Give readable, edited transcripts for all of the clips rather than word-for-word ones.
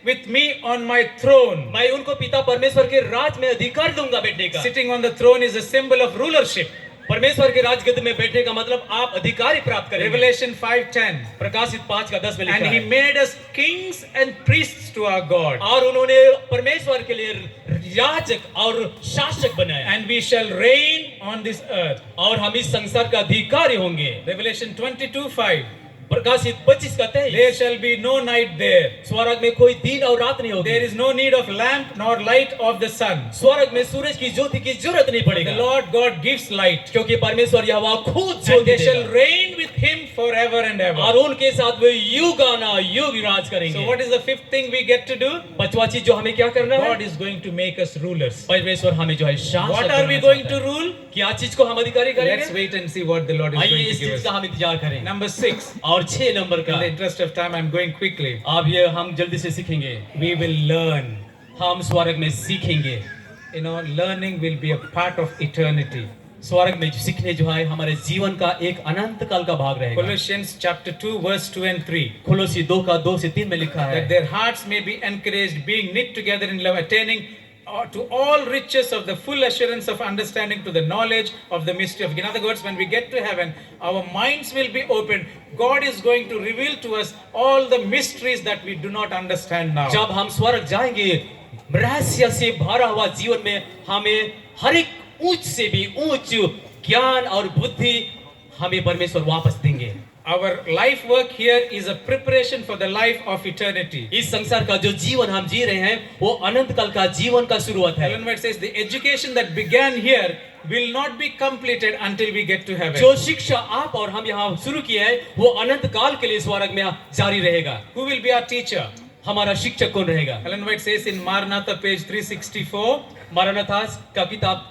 with me on my throne. मैं उनको पिता परमेश्वर के राज में अधिकार दूंगा बैठने का। Sitting on the throne is a symbol of rulership. परमेश्वर के राजगद्दी में बैठने का मतलब आप अधिकार प्राप्त करेंगे। Revelation 5:10. प्रकाशित 5:10 में लिखा And है। he made us kings and priests to our God. और उन्होंने परमेश्वर के लिए याजक और शासक बनाया। And we shall reign on this earth. और हम इस संसार का अधिकारी होंगे। Revelation 22:5. प्रकाशित 25 कहते हैं There shall be no night there. स्वर्ग में कोई दिन और रात नहीं होगी। There is no need of lamp nor light of the sun. स्वर्ग में सूरज की ज्योति की जरूरत नहीं The पड़ेगी। Lord God gives light. क्योंकि परमेश्वर यहोवा खुद And ज्योति they shall देगा। reign with him forever and ever. और उनके साथ वे युगाना युग राज So करेंगे। what is the fifth thing we get to do? पांचवा चीज जो हमें क्या करना है? God is going to make us rulers. परमेश्वर हमें जो है शासक What are we banana going चाहता to है। rule? क्या चीज को हम अधिकारी Let's करेंगे? wait and see what the Lord is आइए going to इस give चीज us. का हम इंतजार करें। Number 6. और 6 नंबर In का the interest of time, I'm going quickly. अब ये हम जल्दी से सीखेंगे। We will learn. हम स्वर्ग में सीखेंगे। You know, learning will be a part of eternity. स्वर्ग में सीखने जो है हमारे जीवन का एक अनंत काल का भाग रहेगा। Colossians chapter 2, verse 2 and 3. कोलोसी 2 का 2 से 3 में लिखा है That their hearts may be encouraged, being knit together in love, attaining to all riches of the full assurance of understanding to the knowledge of the mystery of. In other words, when we get to heaven, our minds will be opened. God is going to reveal to us all the mysteries that we do not understand now. जब हम स्वर्ग जाएंगे रहस्य से भरा हुआ जीवन में हमें हर एक ऊंच से भी ऊंच ज्ञान और बुद्धि हमें परमेश्वर वापस देंगे। Our life work here is a preparation for the life of eternity. इस संसार का जो जीवन हम जी रहे हैं वो अनंत काल का जीवन का शुरुआत है। Ellen White says the education that began here will not be completed until we get to heaven. जो शिक्षा आप और हम यहाँ शुरू किया है वो अनंत काल के लिए स्वर्ग में जारी रहेगा। Who will be our teacher? हमारा शिक्षक कौन रहेगा? Ellen White says in Maranatha page 364, मरनथा का किताब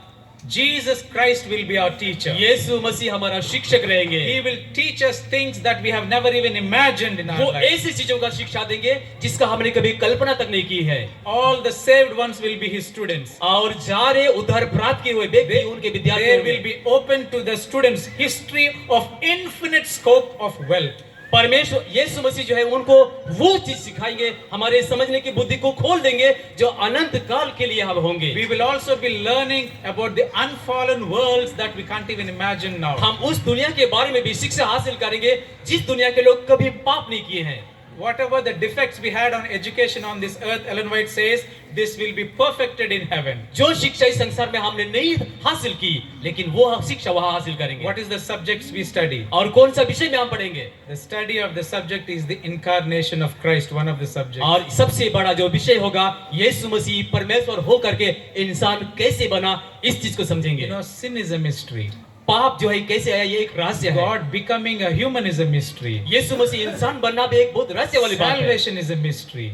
Jesus Christ will be our teacher. यीशु मसीह हमारा शिक्षक रहेंगे। He will teach us things that we have never even imagined in our वो life. ऐसी चीजों का शिक्षा देंगे जिसका हमने कभी कल्पना तक नहीं की है। All the saved ones will be his students. और सारे उद्धार प्राप्त किए हुए व्यक्ति उनके विद्यार्थी There होंगे। will be open to the students history of infinite scope of wealth. परमेश्वर यीशु मसीह जो है उनको वो चीज सिखाएंगे हमारे समझने की बुद्धि को खोल देंगे जो अनंत काल के लिए हम होंगे। We will also be learning about the unfallen worlds that we can't even imagine now. हम उस दुनिया के बारे में भी शिक्षा हासिल करेंगे जिस दुनिया के लोग कभी पाप नहीं किए हैं। Whatever the defects we had on education on this earth, Ellen White says, this will be perfected in heaven. जो शिक्षा इस संसार में हमने नहीं हासिल की लेकिन वो शिक्षा वहां हासिल करेंगे। What is the subjects we study? और कौन सा विषय में हम पढ़ेंगे? The study of the subject is the incarnation of Christ, one of the subjects. और सबसे बड़ा जो विषय होगा यीशु मसीह परमेश्वर हो करके इंसान कैसे बना इस चीज को समझेंगे। You know, sin is a mystery. पाप जो है कैसे आया ये एक रहस्य है। God becoming a human is a mystery. यीशु मसीह इंसान बनना भी एक बहुत रहस्य वाली बात है। Salvation is a mystery.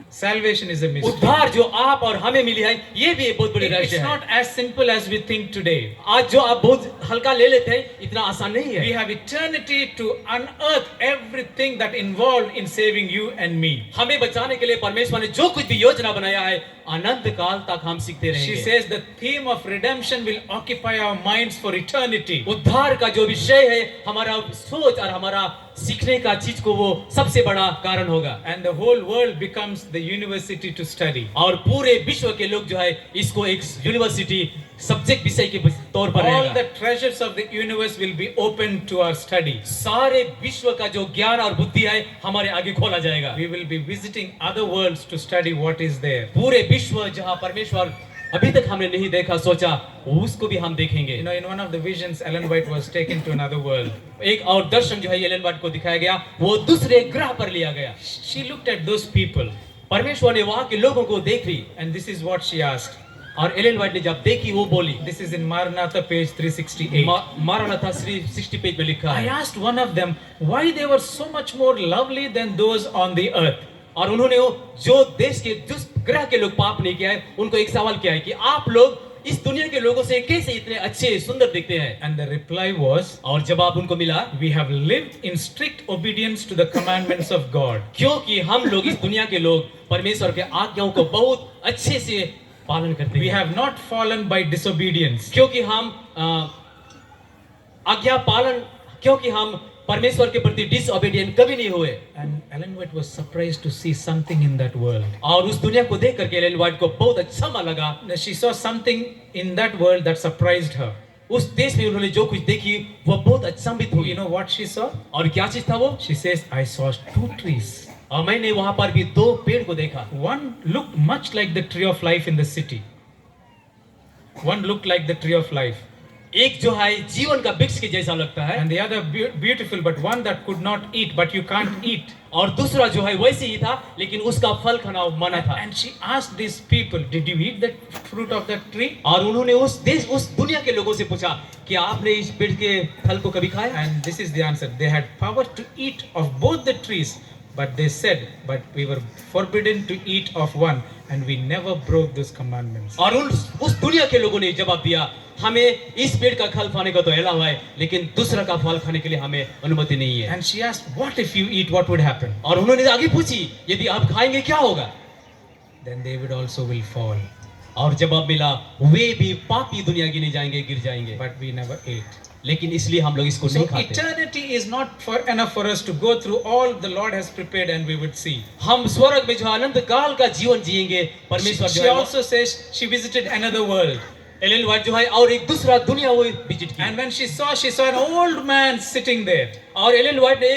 Salvation is a mystery. उद्धार जो आप और हमें मिली है ये भी एक बहुत बड़ी It's रहस्य है। not as simple as we think today. आज जो आप बहुत हल्का ले लेते हैं इतना आसान नहीं है। We have eternity to unearth everything that involved in saving you and me. हमें बचाने के लिए परमेश्वर ने जो कुछ भी योजना बनाया है अनंत काल तक हम सीखते She रहेंगे। says the theme of redemption will occupy our minds for eternity. उद्धार का जो विषय है हमारा सोच और हमारा सीखने का चीज को वो सबसे बड़ा कारण होगा। And the whole world becomes the university to study. और पूरे विश्व के लोग जो है इसको एक यूनिवर्सिटी सब्जेक्ट विषय के तौर पर All रहेगा। the treasures of the universe will be open to our study. सारे विश्व का जो ज्ञान और बुद्धि है हमारे आगे खोला जाएगा। We will be visiting other worlds to study what is there. पूरे विश्व जहाँ परमेश्वर अभी तक हमने नहीं देखा सोचा उसको भी हम देखेंगे। You know, in one of the visions, Ellen White was taken to another world. एक और दर्शन जो है एलन वाइट को दिखाया गया वो दूसरे ग्रह पर लिया गया। She looked at those people, परमेश्वर ने वहाँ के लोगों को देख ली and this is what she asked. और एलन वाइट ने जब देखी वो बोली। This is in Maranatha, page 368. मारनाथा 60 page में लिखा I है। asked one of them why they were so much more lovely than those on the earth. और उन्होंने जो देश के जिस ग्रह के लोग पाप नहीं किया है उनको एक सवाल किया है कि आप लोग इस दुनिया के लोगों से कैसे इतने अच्छे सुंदर दिखते हैं। And the reply was, और जवाब उनको मिला we have lived in strict obedience to the commandments of God. क्योंकि हम लोग इस दुनिया के लोग परमेश्वर के आज्ञाओं को बहुत अच्छे से पालन करते We हैं। have not fallen by disobedience. क्योंकि हम आज्ञा पालन क्योंकि हम परमेश्वर के प्रति डिसओबीडिएंट कभी नहीं हुए। And Ellen White was surprised to see something in that world. और उस दुनिया को देख करके एलेन व्हाइट को बहुत अच्छा लगा। Now, she saw something in that world that surprised her. उस देश में उन्होंने जो कुछ देखी वो बहुत अचंभित हुई। You know what she saw? और क्या चीज था वो? She says, I saw 2 trees. और मैंने वहां पर भी 2 पेड़ को देखा। One looked much like the tree of life in the city. One looked like the tree of life. एक जो है जीवन का वृक्ष के जैसा लगता है, And the other beautiful, but one that could not eat, but you can't eat. और दूसरा जो है वैसे ही था लेकिन उसका फल खाना मना था। And she asked these people, did you eat the fruit of that tree? और उन्होंने उस दुनिया के लोगों से पूछा कि आपने इस पेड़ के फल को कभी खाया? And this is the answer. They had power to eat of both the trees, but they said, but we were forbidden to eat of one, and we never broke those commandments. और उस दुनिया के लोगों ने जवाब दिया, हमें इस पेड़ का फल खाने का तो अलावा है लेकिन दूसरा का फल खाने के लिए हमें अनुमति नहीं है। And she asked, what if you eat, what would happen? और उन्होंने आगे पूछी, यदि आप खाएंगे क्या होगा? Then they would also will fall. और जवाब मिला, वे भी पापी दुनिया गिने जाएंगे, गिर जाएंगे। But we never ate. लेकिन इसलिए हम लोग इसको So नहीं खाते। eternity is not enough for us to go through all the Lord has prepared and we would see. हम स्वर्ग में जो अनंत काल का जीवन जिएंगे, परमेश्वर जो She है also says she visited another world. Ellen White जो है और एक दूसरा दुनिया वो विजिट की। And when she saw an old man sitting there. और एलेन व्हाइट ने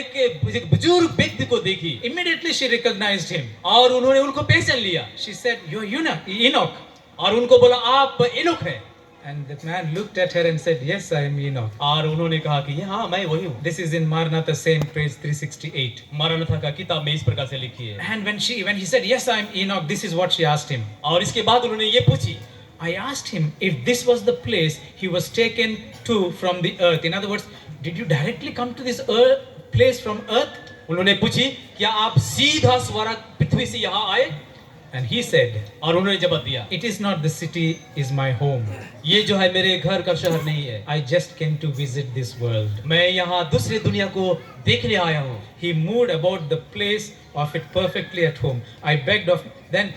एक बुजुर्ग व्यक्ति को देखी। Immediately she recognized him. और उन्होंने उनको पहचान लिया। She said, you're Enoch. और उनको बोला आप एनोक हैं। And the man looked at her and said, yes, I am Enoch. और उन्होंने कहा कि हाँ मैं वही हूँ। This is in Maranatha, same page 368. मरनथा का किताब में इस प्रकार से लिखी है। And when he said, yes, I am Enoch, this is what she asked him. और इसके बाद उन्होंने ये पूछी, I asked him if this was the place he was taken to from the earth. In other words, did you directly come to this place from earth? उन्होंने पूछी क्या आप सीधा स्वर्ग पृथ्वी से यहाँ आए? And he said, और उन्होंने जवाब दिया, it is not the city, is my home. ये जो है मेरे घर का शहर नहीं है। I just came to visit this world. मैं यहाँ दूसरे दुनिया को देखने आया हूँ। He moved about the place of it perfectly at home. I begged of then